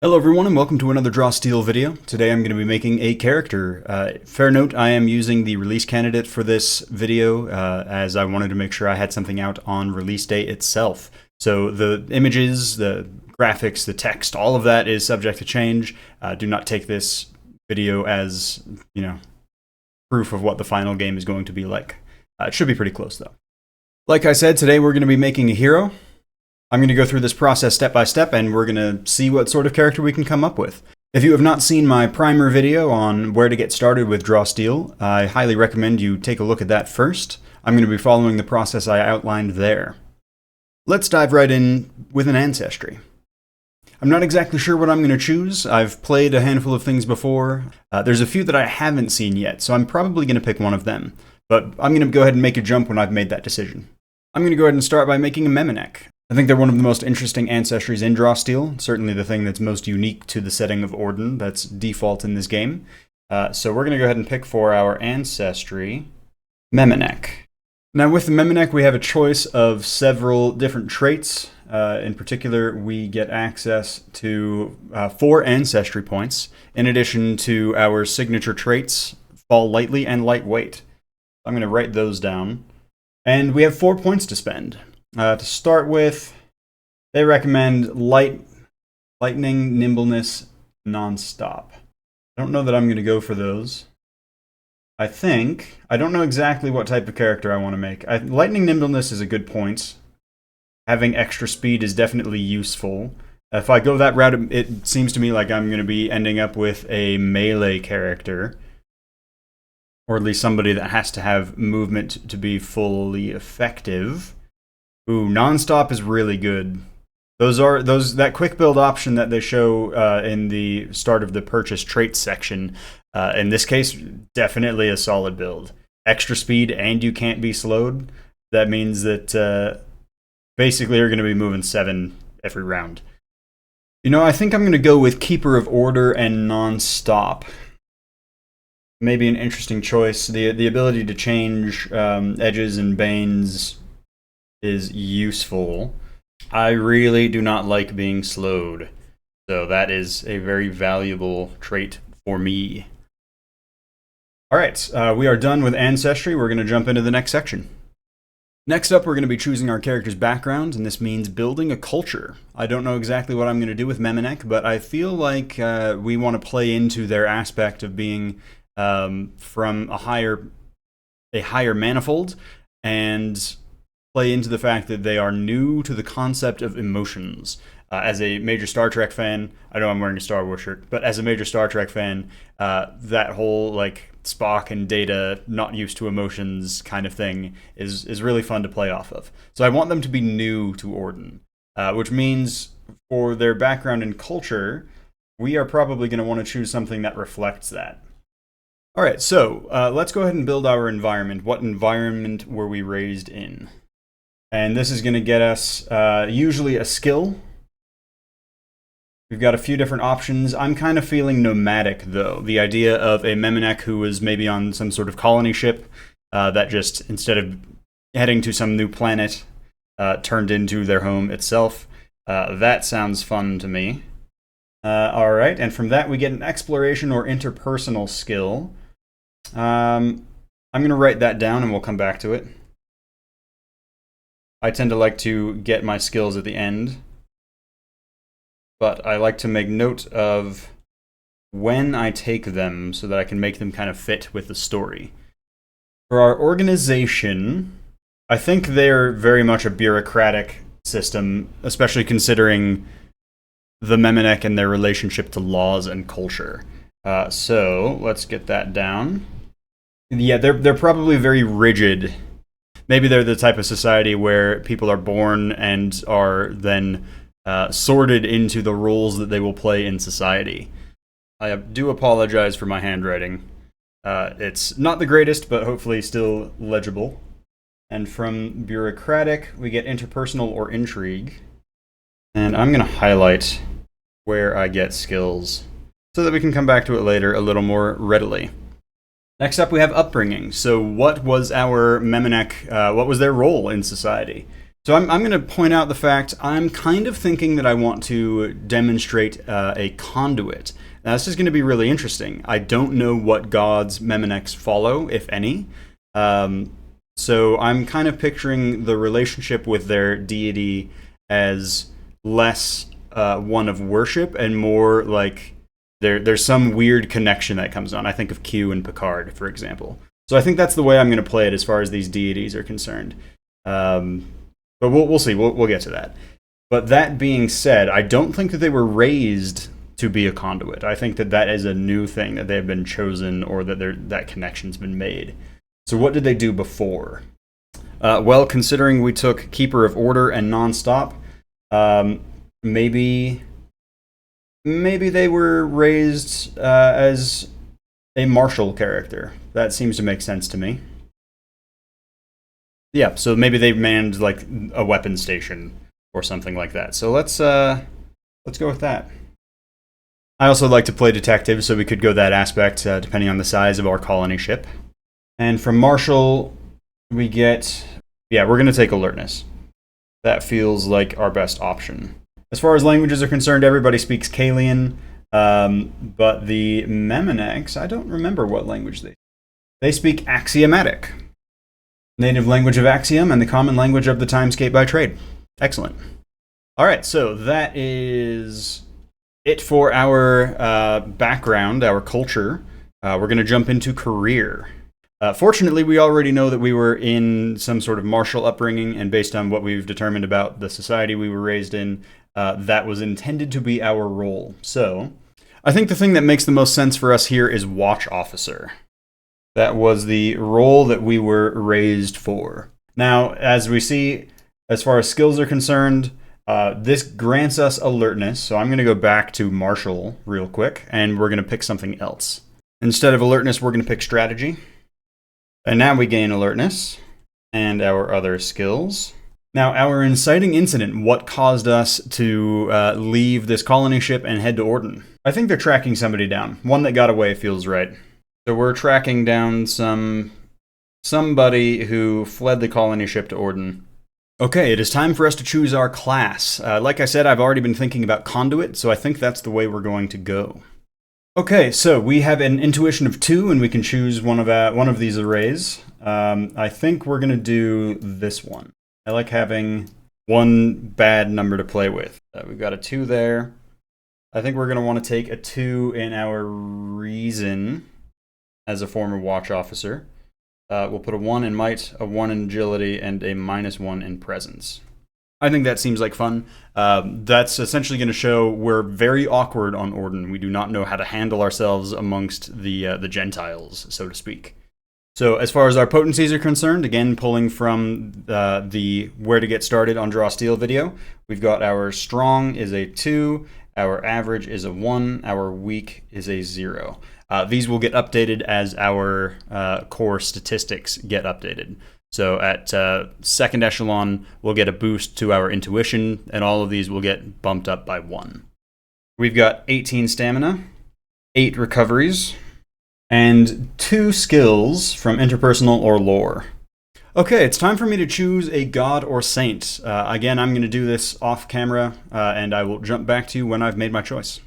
Hello everyone and welcome to another Draw Steel video. Today I'm going to be making a character. Fair note, I am using the release candidate for this video as I wanted to make sure I had something out on release day itself. So the images, the graphics, the text, all of that is subject to change. Do not take this video as, proof of what the final game is going to be like. It should be pretty close though. Like I said, today we're going to be making a hero. I'm going to go through this process step by step and we're going to see what sort of character we can come up with. If you have not seen my primer video on where to get started with Draw Steel, I highly recommend you take a look at that first. I'm going to be following the process I outlined there. Let's dive right in with an Ancestry. I'm not exactly sure what I'm going to choose. I've played a handful of things before. There's a few that I haven't seen yet, so I'm probably going to pick one of them. But I'm going to go ahead and make a jump when I've made that decision. I'm going to go ahead and start by making a Memenek. I think they're one of the most interesting ancestries in Draw Steel, certainly the thing that's most unique to the setting of Orden that's default in this game. So we're going to go ahead and pick for our ancestry, Memenek. Now with the Memenek we have a choice of several different traits. In particular, we get access to 4 ancestry points, in addition to our signature traits, Fall Lightly and Lightweight. I'm going to write those down. And we have 4 points to spend. To start with, they recommend lightning, nimbleness, non-stop. I don't know that I'm going to go for those. I don't know exactly what type of character I want to make. Lightning nimbleness is a good point. Having extra speed is definitely useful. If I go that route, it seems to me like I'm going to be ending up with a melee character. Or at least somebody that has to have movement to be fully effective. Ooh, non-stop is really good. That quick build option that they show in the start of the purchase traits section. In this case, definitely a solid build. Extra speed and you can't be slowed. That means that basically you're going to be moving 7 every round. I think I'm going to go with Keeper of Order and non-stop. Maybe an interesting choice. The ability to change edges and banes is useful. I really do not like being slowed, so that is a very valuable trait for me. Alright, we are done with Ancestry. We're going to jump into the next section. Next up, we're going to be choosing our character's background, and this means building a culture. I don't know exactly what I'm going to do with Memenek, but I feel like we want to play into their aspect of being from a higher manifold, and play into the fact that they are new to the concept of emotions. As a major Star Trek fan, I know I'm wearing a Star Wars shirt, but as a major Star Trek fan, that whole Spock and Data not used to emotions kind of thing is really fun to play off of. So I want them to be new to Orden, which means for their background and culture, we are probably going to want to choose something that reflects that. Alright, so let's go ahead and build our environment. What environment were we raised in? And this is going to get us usually a skill. We've got a few different options. I'm kind of feeling nomadic, though. The idea of a Memenek who was maybe on some sort of colony ship that just, instead of heading to some new planet, turned into their home itself. That sounds fun to me. Alright, and from that we get an exploration or interpersonal skill. I'm going to write that down and we'll come back to it. I tend to like to get my skills at the end, but I like to make note of when I take them so that I can make them kind of fit with the story. For our organization, I think they're very much a bureaucratic system, especially considering the Memenek and their relationship to laws and culture. So let's get that down. Yeah, they're probably very rigid. Maybe they're the type of society where people are born and are then sorted into the roles that they will play in society. I do apologize for my handwriting. It's not the greatest, but hopefully still legible. And from bureaucratic, we get interpersonal or intrigue. And I'm going to highlight where I get skills so that we can come back to it later a little more readily. Next up, we have upbringing. So what was our Memenek, what was their role in society? So I'm going to point out the fact I'm kind of thinking that I want to demonstrate a conduit. Now, this is going to be really interesting. I don't know what gods Memenex follow, if any. So I'm kind of picturing the relationship with their deity as less one of worship and more like there's some weird connection that comes on. I think of Q and Picard, for example. So I think that's the way I'm going to play it as far as these deities are concerned. But we'll see. We'll get to that. But that being said, I don't think that they were raised to be a conduit. I think that that is a new thing, that they've been chosen or that that connection's been made. So what did they do before? Well, considering we took Keeper of Order and Nonstop, maybe they were raised as a martial character. That seems to make sense to me. Yeah, so maybe they manned like a weapon station or something like that. So let's go with that. I also like to play detective, so we could go that aspect depending on the size of our colony ship. And from martial, we get, yeah, we're going to take alertness. That feels like our best option. As far as languages are concerned, everybody speaks Kalian, but the Memenex, I don't remember what language they speak Axiomatic. Native language of Axiom and the common language of the Timescape by trade. Excellent. All right, so that is it for our background, our culture. We're going to jump into career. Fortunately, we already know that we were in some sort of martial upbringing, and based on what we've determined about the society we were raised in, that was intended to be our role. So I think the thing that makes the most sense for us here is Watch Officer. That was the role that we were raised for. Now, as we see, as far as skills are concerned, this grants us alertness. So I'm going to go back to Martial real quick, and we're going to pick something else. Instead of alertness, we're going to pick strategy. And now we gain alertness and our other skills. Now, our inciting incident, what caused us to leave this colony ship and head to Orden? I think they're tracking somebody down. One that got away feels right. So we're tracking down somebody who fled the colony ship to Orden. Okay, it is time for us to choose our class. Like I said, I've already been thinking about Conduit, so I think that's the way we're going to go. Okay, so we have an intuition of 2, and we can choose one of these arrays. I think we're going to do this one. I like having one bad number to play with. We've got a 2 there. I think we're going to want to take a 2 in our reason as a former Watch Officer. We'll put a 1 in Might, a 1 in Agility, and a -1 in Presence. I think that seems like fun. That's essentially going to show we're very awkward on Orden. We do not know how to handle ourselves amongst the Gentiles, so to speak. So as far as our potencies are concerned, again, pulling from the Where to Get Started on Draw Steel video, we've got our Strong is a 2, our Average is a 1, our Weak is a 0. These will get updated as our core statistics get updated. So at second echelon, we'll get a boost to our intuition, and all of these will get bumped up by 1. We've got 18 stamina, 8 recoveries, and 2 skills from interpersonal or lore. Okay, it's time for me to choose a god or saint. Again, I'm going to do this off camera, and I will jump back to you when I've made my choice.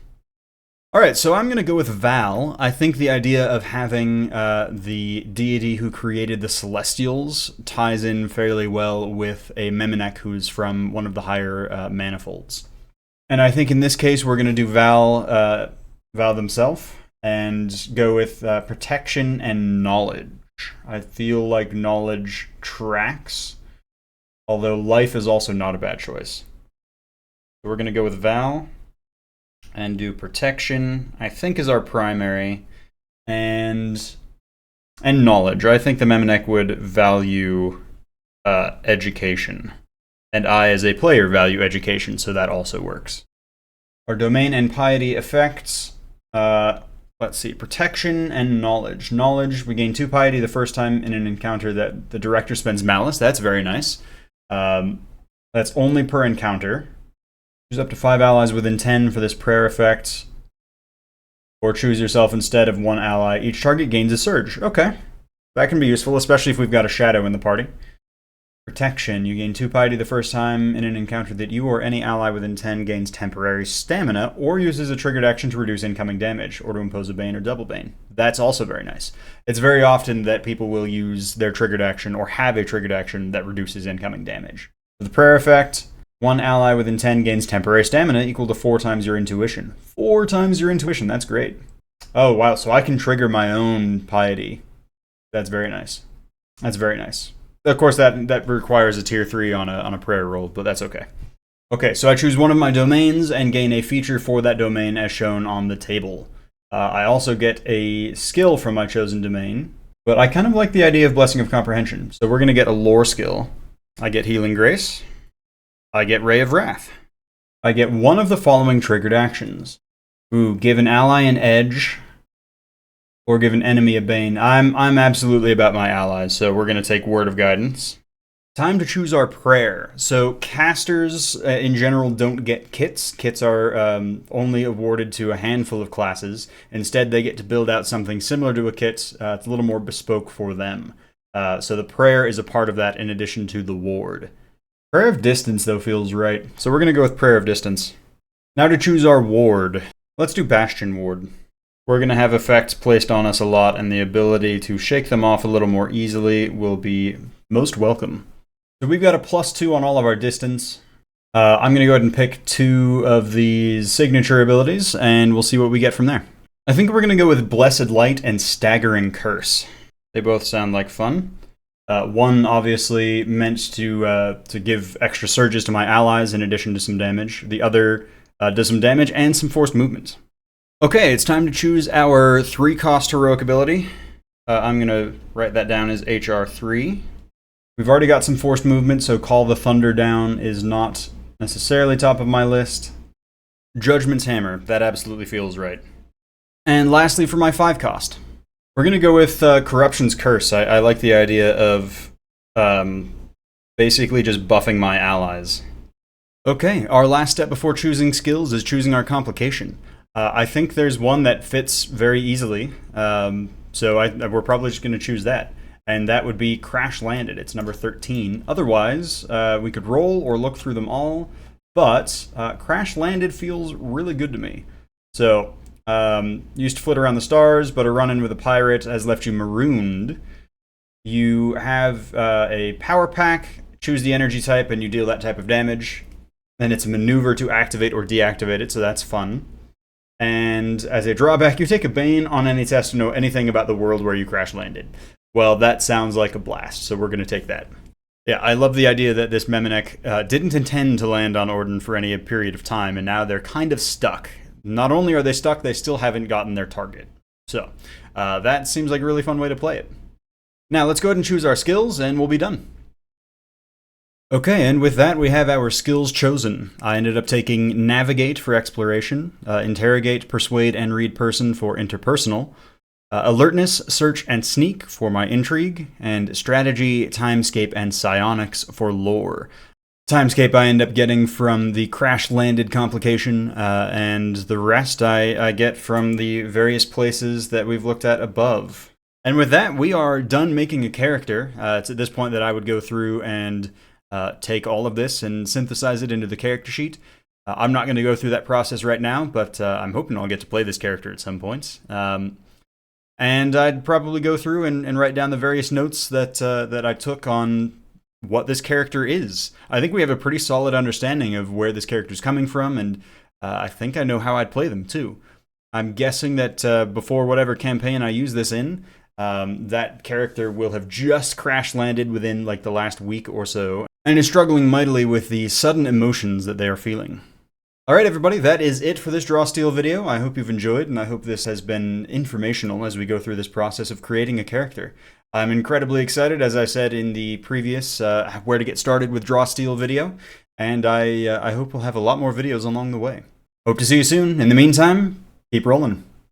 Alright, so I'm going to go with Val. I think the idea of having the deity who created the Celestials ties in fairly well with a Memenek who's from one of the higher manifolds. And I think in this case we're going to do Val themselves and go with Protection and Knowledge. I feel like Knowledge tracks, although Life is also not a bad choice. So we're going to go with Val and do Protection, I think is our primary, and Knowledge. I think the Memenek would value education, and I as a player value education, so that also works. Our Domain and Piety effects, let's see, Protection and Knowledge. Knowledge, we gain 2 Piety the first time in an encounter that the director spends Malice. That's very nice. That's only per encounter. Choose up to 5 allies within 10 for this prayer effect. Or choose yourself instead of 1 ally. Each target gains a surge. Okay. That can be useful, especially if we've got a shadow in the party. Protection. You gain 2 piety the first time in an encounter that you or any ally within 10 gains temporary stamina, or uses a triggered action to reduce incoming damage, or to impose a bane or double bane. That's also very nice. It's very often that people will use their triggered action, or have a triggered action that reduces incoming damage. For the prayer effect, 1 ally within 10 gains temporary stamina equal to 4 times your intuition. 4 times your intuition, that's great. Oh wow, so I can trigger my own piety. That's very nice. That's very nice. Of course, that requires a tier 3 on a prayer roll, but that's okay. Okay, so I choose one of my domains and gain a feature for that domain as shown on the table. I also get a skill from my chosen domain, but I kind of like the idea of Blessing of Comprehension. So we're going to get a lore skill. I get Healing Grace. I get Ray of Wrath. I get one of the following triggered actions. Ooh, give an ally an edge, or give an enemy a bane. I'm absolutely about my allies, so we're going to take Word of Guidance. Time to choose our prayer. So casters in general don't get kits. Kits are only awarded to a handful of classes. Instead, they get to build out something similar to a kit. It's a little more bespoke for them. So the prayer is a part of that in addition to the ward. Prayer of Distance, though, feels right. So we're going to go with Prayer of Distance. Now to choose our ward. Let's do Bastion Ward. We're going to have effects placed on us a lot, and the ability to shake them off a little more easily will be most welcome. So we've got a +2 on all of our distance. I'm going to go ahead and pick 2 of these signature abilities, and we'll see what we get from there. I think we're going to go with Blessed Light and Staggering Curse. They both sound like fun. One obviously meant to give extra surges to my allies in addition to some damage. The other does some damage and some forced movement. Okay, it's time to choose our 3-cost heroic ability. I'm going to write that down as HR3. We've already got some forced movement, so Call the Thunder down is not necessarily top of my list. Judgment's Hammer, that absolutely feels right. And lastly, for my 5-cost, we're going to go with Corruption's Curse. I like the idea of basically just buffing my allies. Okay, our last step before choosing skills is choosing our Complication. I think there's one that fits very easily, so we're probably just going to choose that. And that would be Crash Landed. It's number 13. Otherwise, we could roll or look through them all, but Crash Landed feels really good to me. So, used to flit around the stars, but a run-in with a pirate has left you marooned. You have a power pack, choose the energy type, and you deal that type of damage. Then it's a maneuver to activate or deactivate it, so that's fun. And as a drawback, you take a Bane on any test to know anything about the world where you crash landed. Well, that sounds like a blast, so we're going to take that. Yeah, I love the idea that this Memenek didn't intend to land on Orden for any period of time, and now they're kind of stuck. Not only are they stuck, they still haven't gotten their target. So, that seems like a really fun way to play it. Now, let's go ahead and choose our skills, and we'll be done. Okay, and with that, we have our skills chosen. I ended up taking Navigate for Exploration, Interrogate, Persuade, and Read Person for Interpersonal, Alertness, Search, and Sneak for my Intrigue, and Strategy, Timescape, and Psionics for Lore. Timescape I end up getting from the Crash Landed Complication, and the rest I get from the various places that we've looked at above. And with that, we are done making a character. It's at this point that I would go through and take all of this and synthesize it into the character sheet. I'm not going to go through that process right now, but I'm hoping I'll get to play this character at some point. And I'd probably go through and write down the various notes that I took on what this character is. I think we have a pretty solid understanding of where this character is coming from, and I think I know how I'd play them too. I'm guessing that before whatever campaign I use this in, that character will have just crash landed within like the last week or so, and is struggling mightily with the sudden emotions that they are feeling. Alright everybody, that is it for this Draw Steel video. I hope you've enjoyed, and I hope this has been informational as we go through this process of creating a character. I'm incredibly excited, as I said in the previous where to get started with Draw Steel video, and I hope we'll have a lot more videos along the way. Hope to see you soon. In the meantime, keep rolling.